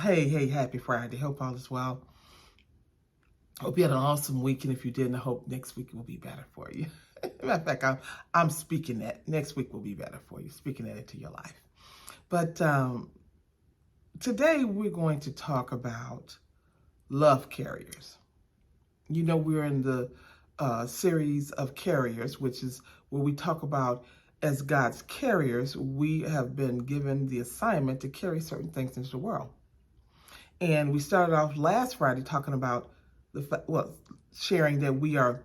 Hey, happy Friday. Hope all is well. Hope you had an awesome week, and if you didn't, I hope next week will be better for you. Matter of fact, I'm speaking that next week will be better for you, speaking that into your life. But today we're going to talk about love carriers. You know, we're in the series of carriers, which is where we talk about as God's carriers, we have been given the assignment to carry certain things into the world. And we started off last Friday talking about sharing that we are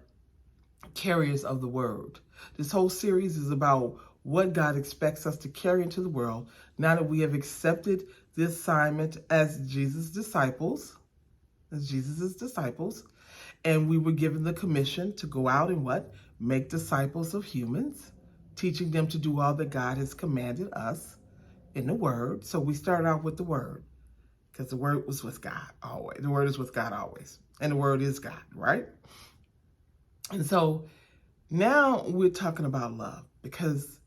carriers of the word. This whole series is about what God expects us to carry into the world now that we have accepted the assignment as Jesus' disciples, and we were given the commission to go out and what? Make disciples of humans, teaching them to do all that God has commanded us in the word. So we started out with the word, because the word was with God always. The word is with God always. And the word is God, right? And so now we're talking about love, because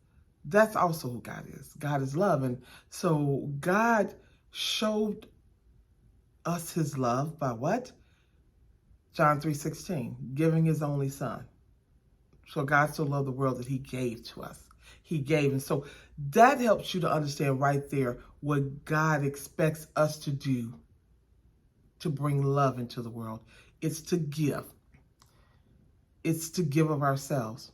that's also who God is. God is love. And so God showed us his love by what? John 3:16, giving his only son. So God so loved the world that he gave to us. He gave. And so that helps you to understand right there what God expects us to do to bring love into the world. It's to give. It's to give of ourselves.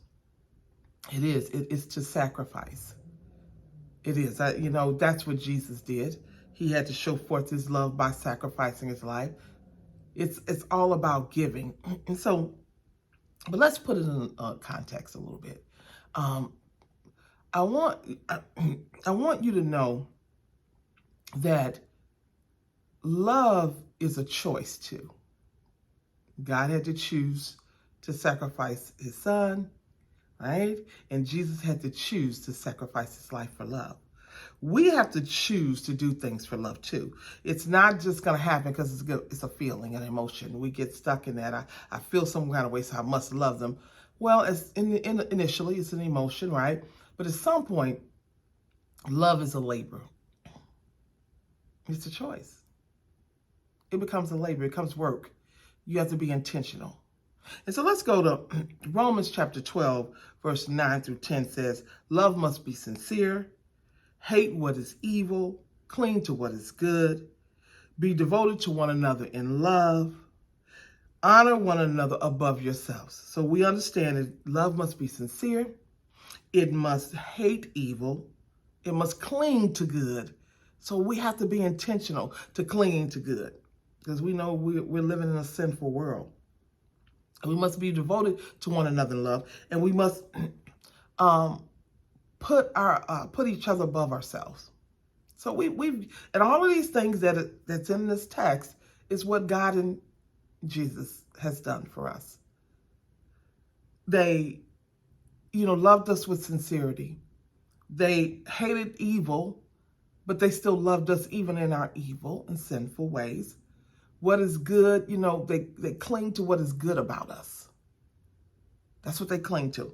It is. It is to sacrifice. It is. That's what Jesus did. He had to show forth his love by sacrificing his life. It's all about giving. And so, but let's put it in context a little bit. Um, I want you to know that love is a choice too. God had to choose to sacrifice his son, right? And Jesus had to choose to sacrifice his life for love. We have to choose to do things for love too. It's not just going to happen because it's a feeling, an emotion. We get stuck in that. I feel some kind of way, so I must love them. Well, initially, it's an emotion, right? But at some point, love is a labor. It's a choice. It becomes a labor. It becomes work. You have to be intentional. And so let's go to Romans chapter 12, verse 9 through 10 says, love must be sincere, hate what is evil, cling to what is good, be devoted to one another in love, honor one another above yourselves. So we understand that love must be sincere, it must hate evil, it must cling to good. So we have to be intentional to clinging to good, because we know we're living in a sinful world. We must be devoted to one another in love, and we must put each other above ourselves. So we and all of these things that's in this text is what God and Jesus has done for us. They, loved us with sincerity. They hated evil, but they still loved us even in our evil and sinful ways. What is good, they cling to what is good about us. That's what they cling to.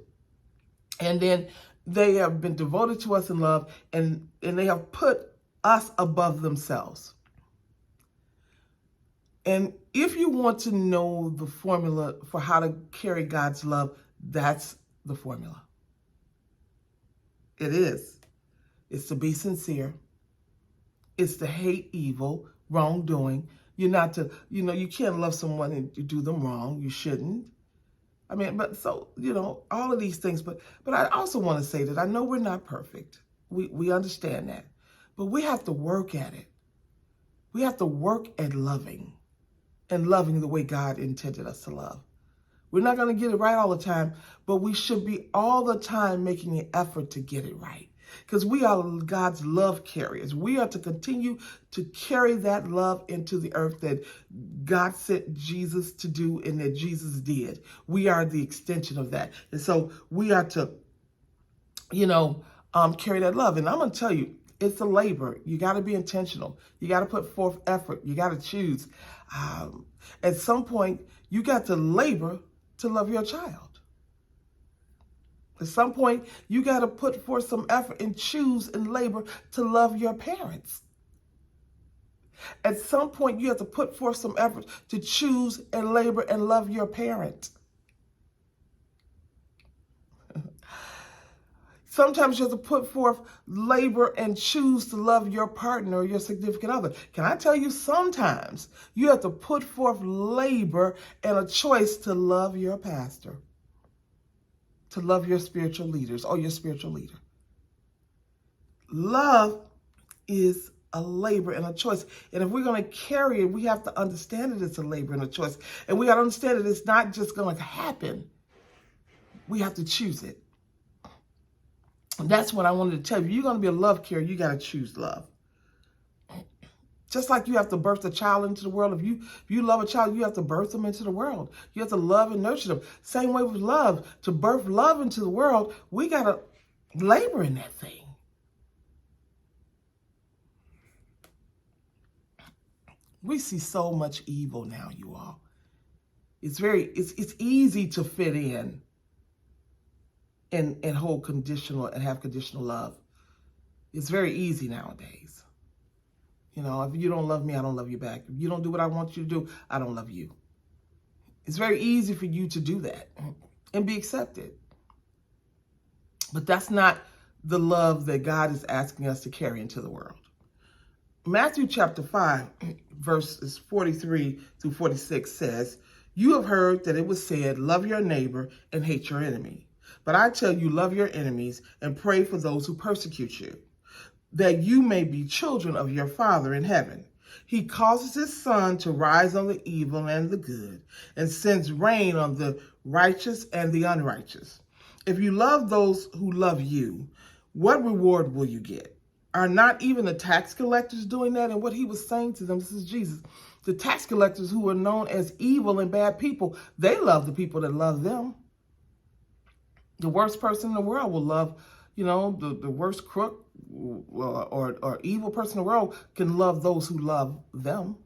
And then they have been devoted to us in love, and they have put us above themselves. And if you want to know the formula for how to carry God's love, that's the formula. It is. It's to be sincere. It's to hate evil, wrongdoing. You're not to, you can't love someone and do them wrong. You shouldn't. All of these things. But I also want to say that I know we're not perfect. We understand that. But we have to work at it. We have to work at loving, and loving the way God intended us to love. We're not going to get it right all the time, but we should be all the time making an effort to get it right, because we are God's love carriers. We are to continue to carry that love into the earth that God sent Jesus to do and that Jesus did. We are the extension of that. And so we are to, carry that love. And I'm going to tell you, it's a labor. You got to be intentional. You got to put forth effort. You got to choose. At some point, you got to labor to love your child. At some point, you got to put forth some effort and choose and labor to love your parents. At some point, you have to put forth some effort to choose and labor and love your parent. Sometimes you have to put forth labor and choose to love your partner or your significant other. Can I tell you, sometimes you have to put forth labor and a choice to love your pastor, to love your spiritual leaders or your spiritual leader. Love is a labor and a choice. And if we're going to carry it, we have to understand that it's a labor and a choice. And we got to understand that it's not just going to happen. We have to choose it. And that's what I wanted to tell you. You're going to be a love carrier. You got to choose love. Just like you have to birth a child into the world. If you love a child, you have to birth them into the world. You have to love and nurture them. Same way with love. To birth love into the world, we got to labor in that thing. We see so much evil now, you all. It's easy to fit in and hold conditional and have conditional love. It's very easy nowadays. You know, if you don't love me, I don't love you back. If you don't do what I want you to do, I don't love you. It's very easy for you to do that and be accepted. But that's not the love that God is asking us to carry into the world. Matthew chapter 5, verses 43 through 46 says, "You have heard that it was said, love your neighbor and hate your enemy. But I tell you, love your enemies and pray for those who persecute you, that you may be children of your Father in heaven. He causes his sun to rise on the evil and the good, and sends rain on the righteous and the unrighteous. If you love those who love you, what reward will you get? Are not even the tax collectors doing that?" And what he was saying to them, this is Jesus, the tax collectors who were known as evil and bad people, they love the people that love them. The worst person in the world will love, the worst crook or evil person in the world can love those who love them.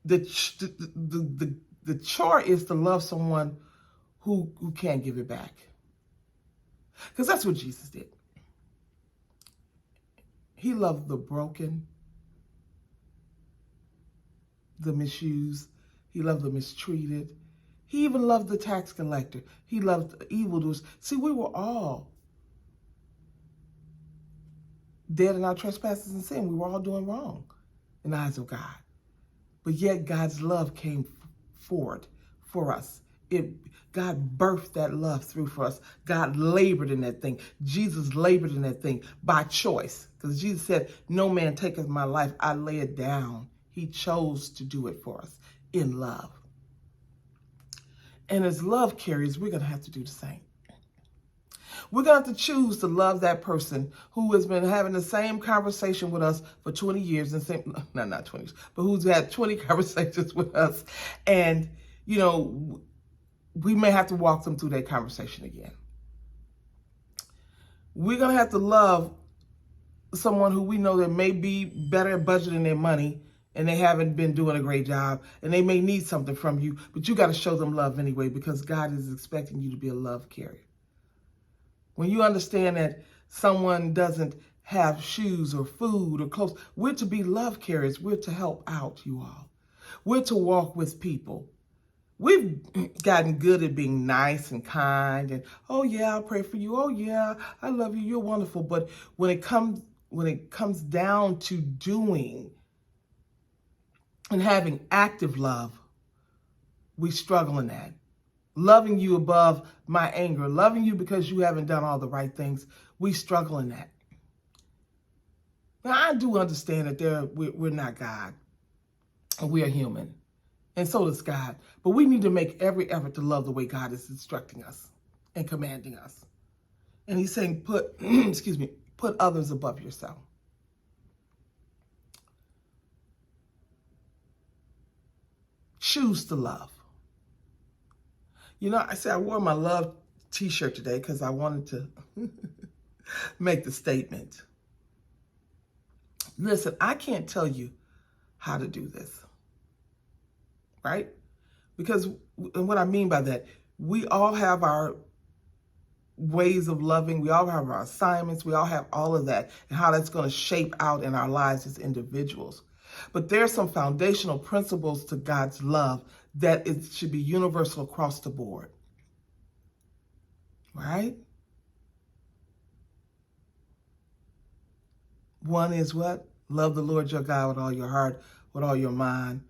The chore is to love someone who can't give it back. Because that's what Jesus did. He loved the broken, the misused. He loved the mistreated. He even loved the tax collector. He loved the evildoers. See, we were all dead in our trespasses and sin. We were all doing wrong in the eyes of God. But yet God's love came forward for us. God birthed that love through for us. God labored in that thing. Jesus labored in that thing by choice. Because Jesus said, "No man taketh my life, I lay it down." He chose to do it for us in love. And as love carriers, we're going to have to do the same. We're going to have to choose to love that person who has been having the same conversation with us for 20 years, and not 20 years, but who's had 20 conversations with us. And, we may have to walk them through that conversation again. We're going to have to love someone who we know that may be better at budgeting their money and they haven't been doing a great job, and they may need something from you, but you got to show them love anyway, because God is expecting you to be a love carrier. When you understand that someone doesn't have shoes or food or clothes, we're to be love carriers. We're to help out, you all. We're to walk with people. We've gotten good at being nice and kind and, "Oh yeah, I'll pray for you. Oh yeah, I love you. You're wonderful." But when it comes down to doing and having active love, we struggle in that. Loving you above my anger, loving you because you haven't done all the right things, we struggle in that. Now, I do understand that we're not God, and we are human, and so does God. But we need to make every effort to love the way God is instructing us and commanding us. And he's saying, put others above yourself. Choose to love. I said I wore my love t-shirt today because I wanted to make the statement. Listen, I can't tell you how to do this, right? Because, and what I mean by that, we all have our ways of loving. We all have our assignments. We all have all of that and how that's going to shape out in our lives as individuals. But there are some foundational principles to God's love that it should be universal across the board. Right? One is what? Love the Lord your God with all your heart, with all your mind,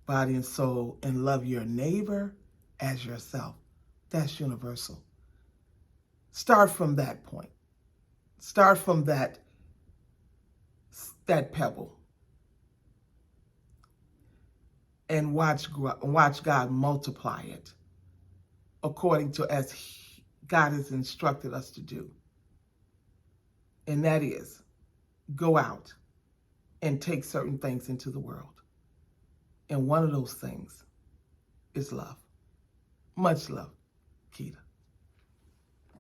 body, and soul, and love your neighbor as yourself. That's universal. Start from that point. Start from that pebble. And watch God multiply it according to as God has instructed us to do. And that is, go out and take certain things into the world. And one of those things is love. Much love, Keita.